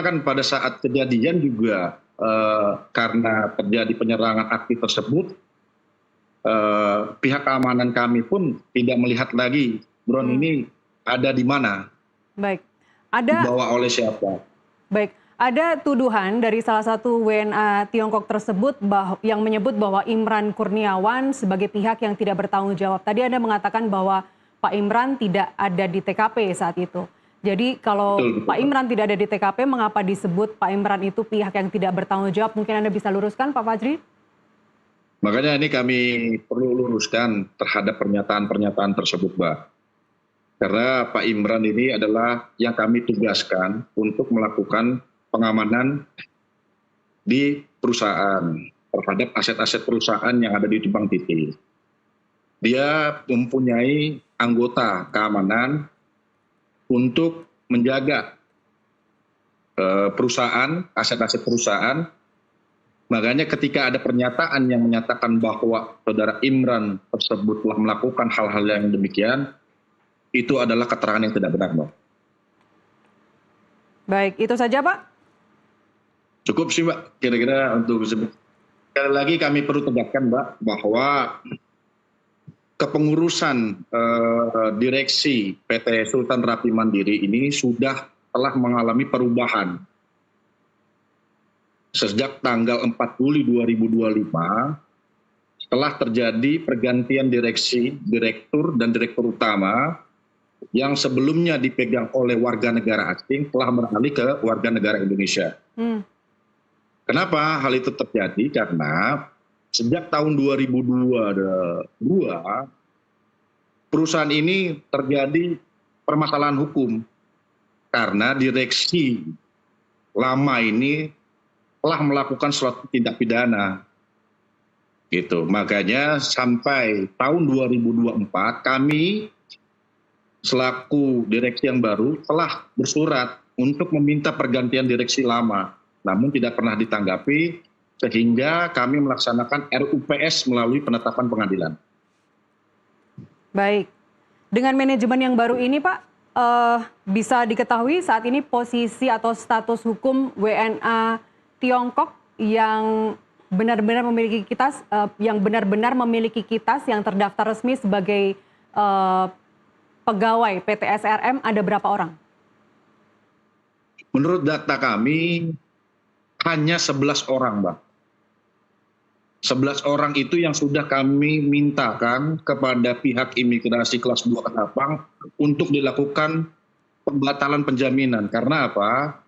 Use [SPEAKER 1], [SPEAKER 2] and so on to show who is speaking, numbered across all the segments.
[SPEAKER 1] kan pada saat kejadian juga karena terjadi penyerangan aktif tersebut, pihak keamanan kami pun tidak melihat lagi drone ini ada di mana,
[SPEAKER 2] Baik. Ada
[SPEAKER 1] dibawa oleh siapa.
[SPEAKER 2] baik. Ada tuduhan dari salah satu WNA Tiongkok tersebut yang menyebut bahwa Imran Kurniawan sebagai pihak yang tidak bertanggung jawab. Tadi Anda mengatakan bahwa Pak Imran tidak ada di TKP saat itu. Jadi kalau
[SPEAKER 1] Betul, betul,
[SPEAKER 2] Pak Imran tidak ada di TKP, mengapa disebut Pak Imran itu pihak yang tidak bertanggung jawab? Mungkin Anda bisa luruskan, Pak Fajri?
[SPEAKER 1] Makanya ini kami perlu luruskan terhadap pernyataan-pernyataan tersebut, Mbak. Karena Pak Imran ini adalah yang kami tugaskan untuk melakukan pengamanan di perusahaan terhadap aset-aset perusahaan yang ada di Tumpang Titi. Dia mempunyai anggota keamanan untuk menjaga perusahaan, aset-aset perusahaan. Makanya ketika ada pernyataan yang menyatakan bahwa saudara Imran tersebut telah melakukan hal-hal yang demikian, itu adalah keterangan yang tidak benar, Mbak.
[SPEAKER 2] Baik, itu saja Pak.
[SPEAKER 1] Cukup sih, Mbak, kira-kira untuk sekali lagi kami perlu tegaskan, Mbak, bahwa kepengurusan direksi PT Sultan Rapi Mandiri ini telah mengalami perubahan. Sejak tanggal 4 Juli 2025, setelah terjadi pergantian direktur dan direktur utama yang sebelumnya dipegang oleh warga negara asing telah beralih ke warga negara Indonesia. Kenapa hal itu terjadi? Karena sejak tahun 2022 perusahaan ini terjadi permasalahan hukum karena direksi lama ini telah melakukan suatu tindak pidana. Gitu. Makanya sampai tahun 2024 kami selaku direksi yang baru telah bersurat untuk meminta pergantian direksi lama, namun tidak pernah ditanggapi sehingga kami melaksanakan RUPS melalui penetapan pengadilan.
[SPEAKER 2] Baik, dengan manajemen yang baru ini Pak, bisa diketahui saat ini posisi atau status hukum WNA Tiongkok yang benar-benar memiliki kitas, yang terdaftar resmi sebagai pegawai PT SRM ada berapa orang?
[SPEAKER 1] Menurut data kami hanya 11 orang, Mbak. 11 orang itu yang sudah kami mintakan kepada pihak imigrasi kelas 2 Ketapang untuk dilakukan pembatalan penjaminan. Karena apa?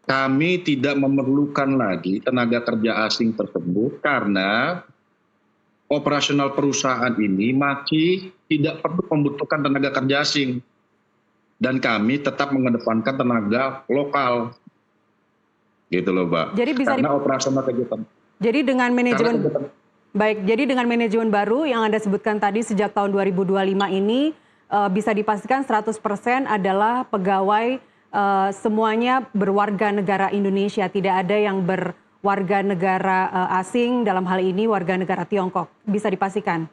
[SPEAKER 1] Kami tidak memerlukan lagi tenaga kerja asing tersebut karena operasional perusahaan ini masih tidak perlu membutuhkan tenaga kerja asing. Dan kami tetap mengedepankan tenaga lokal. Gitu loh, Mbak.
[SPEAKER 2] Jadi bisa
[SPEAKER 1] karena operasional kegiatan.
[SPEAKER 2] Jadi dengan manajemen jadi dengan manajemen baru yang Anda sebutkan tadi sejak tahun 2025 ini bisa dipastikan 100% adalah pegawai semuanya berwarga negara Indonesia, tidak ada yang berwarga negara asing, dalam hal ini warga negara Tiongkok. Bisa dipastikan?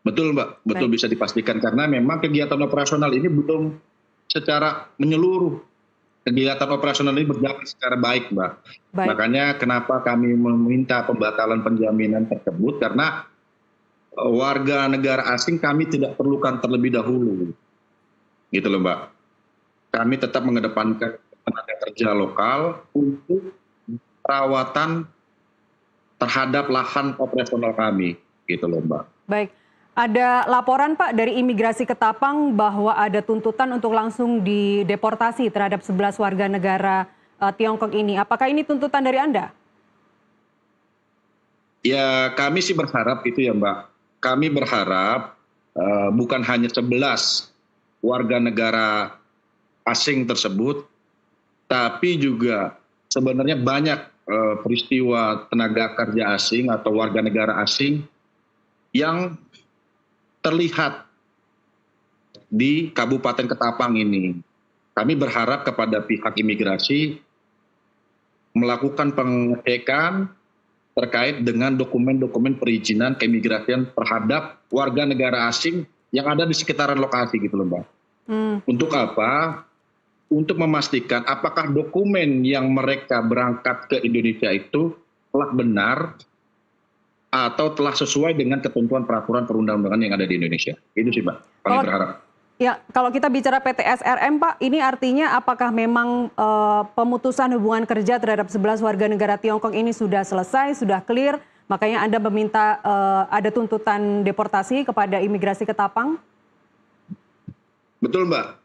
[SPEAKER 1] Betul, Mbak, betul. Baik. Bisa dipastikan karena memang kegiatan operasional ini belum secara menyeluruh. Kegiatan operasional ini berjalan secara baik, Mbak. Baik. Makanya kenapa kami meminta pembatalan penjaminan tersebut, karena warga negara asing kami tidak perlukan terlebih dahulu. Gitu loh, Mbak. Kami tetap mengedepankan tenaga kerja lokal untuk perawatan terhadap lahan operasional kami. Gitu loh, Mbak. Baik.
[SPEAKER 2] Ada laporan Pak dari imigrasi Ketapang bahwa ada tuntutan untuk langsung dideportasi terhadap 11 warga negara Tiongkok ini. Apakah ini tuntutan dari Anda?
[SPEAKER 1] Ya kami sih berharap itu ya Mbak. Kami berharap bukan hanya 11 warga negara asing tersebut, tapi juga sebenarnya banyak peristiwa tenaga kerja asing atau warga negara asing yang terlihat di Kabupaten Ketapang ini. Kami berharap kepada pihak imigrasi melakukan pengecekan terkait dengan dokumen-dokumen perizinan keimigrasian terhadap warga negara asing yang ada di sekitaran lokasi gitu loh Mbak. Untuk apa? untuk memastikan apakah dokumen yang mereka berangkat ke Indonesia itu telah benar atau telah sesuai dengan ketentuan peraturan perundang-undangan yang ada di Indonesia. Itu sih, Mbak, kami
[SPEAKER 2] Kalau
[SPEAKER 1] berharap.
[SPEAKER 2] ya, kalau kita bicara PT SRM, Pak, ini artinya apakah memang pemutusan hubungan kerja terhadap 11 warga negara Tiongkok ini sudah selesai, sudah clear, makanya Anda meminta ada tuntutan deportasi kepada imigrasi Ketapang?
[SPEAKER 1] Betul, Mbak.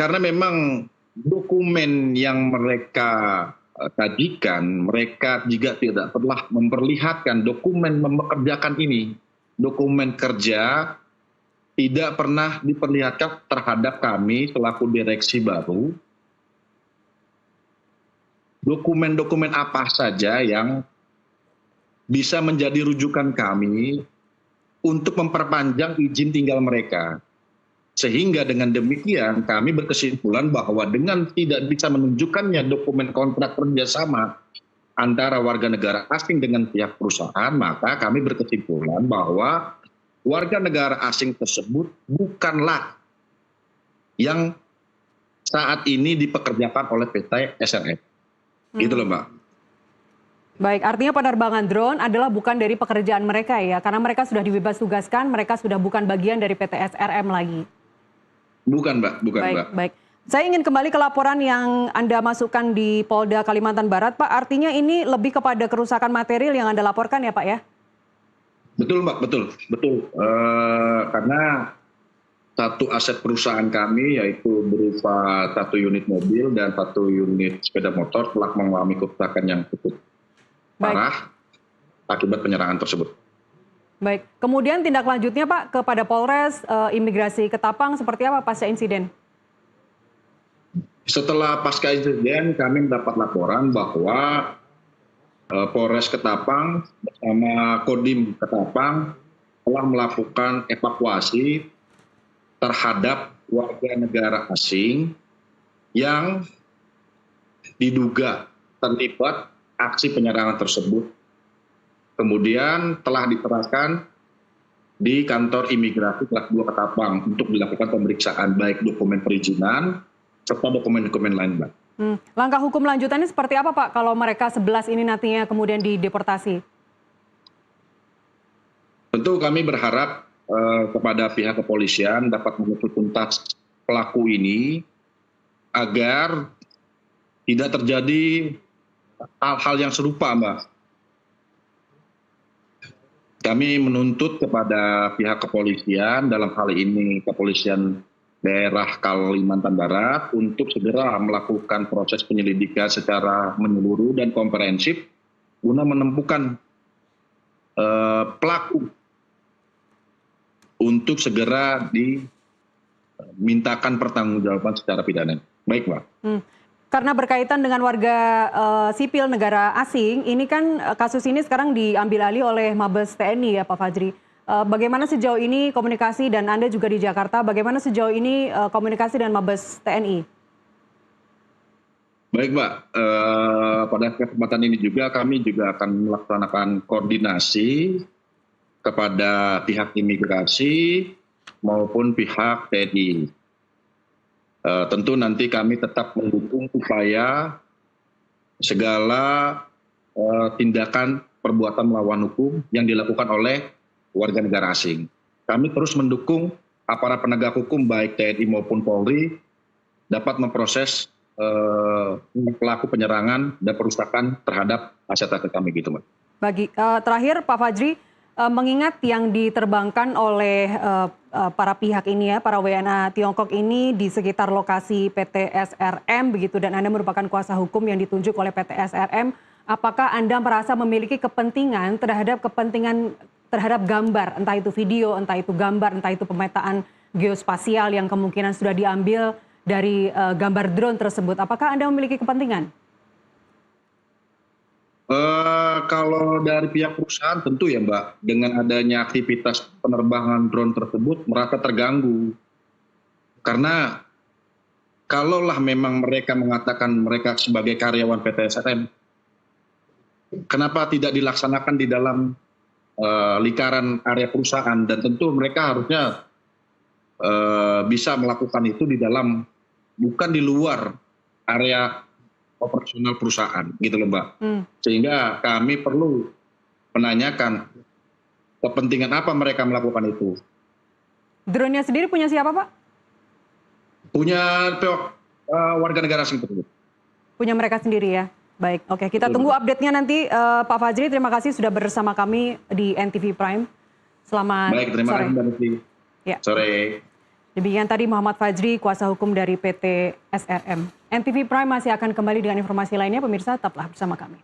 [SPEAKER 1] Karena memang dokumen yang mereka kajikan, mereka juga tidak pernah memperlihatkan dokumen mempekerjakan ini. Dokumen kerja tidak pernah diperlihatkan terhadap kami selaku direksi baru. Dokumen-dokumen apa saja yang bisa menjadi rujukan kami untuk memperpanjang izin tinggal mereka. Sehingga dengan demikian kami berkesimpulan bahwa dengan tidak bisa menunjukkannya dokumen kontrak kerjasama antara warga negara asing dengan pihak perusahaan, maka kami berkesimpulan bahwa warga negara asing tersebut bukanlah yang saat ini dipekerjakan oleh PT SRM. Gitu loh, Mbak.
[SPEAKER 2] Baik, artinya penerbangan drone adalah bukan dari pekerjaan mereka ya, karena mereka sudah dibebas tugaskan, mereka sudah bukan bagian dari PT SRM lagi.
[SPEAKER 1] Bukan, Mbak, bukan,
[SPEAKER 2] Baik,
[SPEAKER 1] Mbak.
[SPEAKER 2] baik. Saya ingin kembali ke laporan yang Anda masukkan di Polda Kalimantan Barat, Pak. Artinya ini lebih kepada kerusakan material yang Anda laporkan ya, Pak ya?
[SPEAKER 1] Betul, Mbak, betul, betul. Karena satu aset perusahaan kami yaitu berupa 1 unit mobil dan 1 unit sepeda motor telah mengalami kerusakan yang cukup parah akibat penyerangan tersebut.
[SPEAKER 2] Baik, kemudian tindak lanjutnya Pak kepada Polres Imigrasi Ketapang seperti apa pasca insiden?
[SPEAKER 1] Setelah pasca insiden kami mendapat laporan bahwa Polres Ketapang bersama Kodim Ketapang telah melakukan evakuasi terhadap warga negara asing yang diduga terlibat aksi penyerangan tersebut. Kemudian telah diteraskan di kantor imigrasi kelas 2 Ketapang untuk dilakukan pemeriksaan baik dokumen perizinan serta dokumen-dokumen lain, Mbak.
[SPEAKER 2] Langkah hukum lanjutannya seperti apa Pak kalau mereka 11 ini nantinya kemudian dideportasi?
[SPEAKER 1] Tentu kami berharap kepada pihak kepolisian dapat mengusut tuntas pelaku ini agar tidak terjadi hal-hal yang serupa, Mbak. Kami menuntut kepada pihak kepolisian, dalam hal ini Kepolisian Daerah Kalimantan Barat, untuk segera melakukan proses penyelidikan secara menyeluruh dan komprehensif guna menemukan pelaku untuk segera dimintakan pertanggungjawaban secara pidana. Baik, Pak.
[SPEAKER 2] Karena berkaitan dengan warga sipil negara asing, ini kan kasus ini sekarang diambil alih oleh Mabes TNI ya Pak Fajri. Bagaimana sejauh ini komunikasi, dan Anda juga di Jakarta, bagaimana sejauh ini komunikasi dengan Mabes TNI?
[SPEAKER 1] Baik, Mbak. Pada kesempatan ini juga kami juga akan melaksanakan koordinasi kepada pihak imigrasi maupun pihak TNI. Tentu nanti kami tetap mendukung upaya segala tindakan perbuatan melawan hukum yang dilakukan oleh warga negara asing. Kami terus mendukung aparat penegak hukum baik TNI maupun Polri dapat memproses pelaku penyerangan dan perusakan terhadap aset-aset kami gitu, Mbak.
[SPEAKER 2] Terakhir Pak Fajri, mengingat yang diterbangkan oleh para pihak ini ya, para WNA Tiongkok ini di sekitar lokasi PT SRM begitu, dan Anda merupakan kuasa hukum yang ditunjuk oleh PT SRM, apakah Anda merasa memiliki kepentingan terhadap gambar, entah itu video, entah itu gambar, entah itu pemetaan geospasial yang kemungkinan sudah diambil dari gambar drone tersebut? Apakah Anda memiliki kepentingan?
[SPEAKER 1] Kalau dari pihak perusahaan tentu ya, Mbak, dengan adanya aktivitas penerbangan drone tersebut merasa terganggu. Karena kalaulah memang mereka mengatakan mereka sebagai karyawan PT SRM, kenapa tidak dilaksanakan di dalam lingkaran area perusahaan, dan tentu mereka harusnya bisa melakukan itu di dalam bukan di luar area operasional perusahaan gitu loh Mbak. Sehingga kami perlu menanyakan kepentingan apa mereka melakukan itu.
[SPEAKER 2] Drone-nya sendiri punya siapa Pak?
[SPEAKER 1] Punya warga negara asing tersebut.
[SPEAKER 2] Punya mereka sendiri ya? Baik, oke. Kita tunggu update-nya nanti Pak Fajri. Terima kasih sudah bersama kami di NTV Prime. Selamat
[SPEAKER 1] Baik, terima
[SPEAKER 2] sore.
[SPEAKER 1] kasih Mbak Niti.
[SPEAKER 2] Ya.
[SPEAKER 1] Sore.
[SPEAKER 2] Demikian tadi Muhammad Fajri, kuasa hukum dari PT SRM. NTV Prime masih akan kembali dengan informasi lainnya. Pemirsa, tetaplah bersama kami.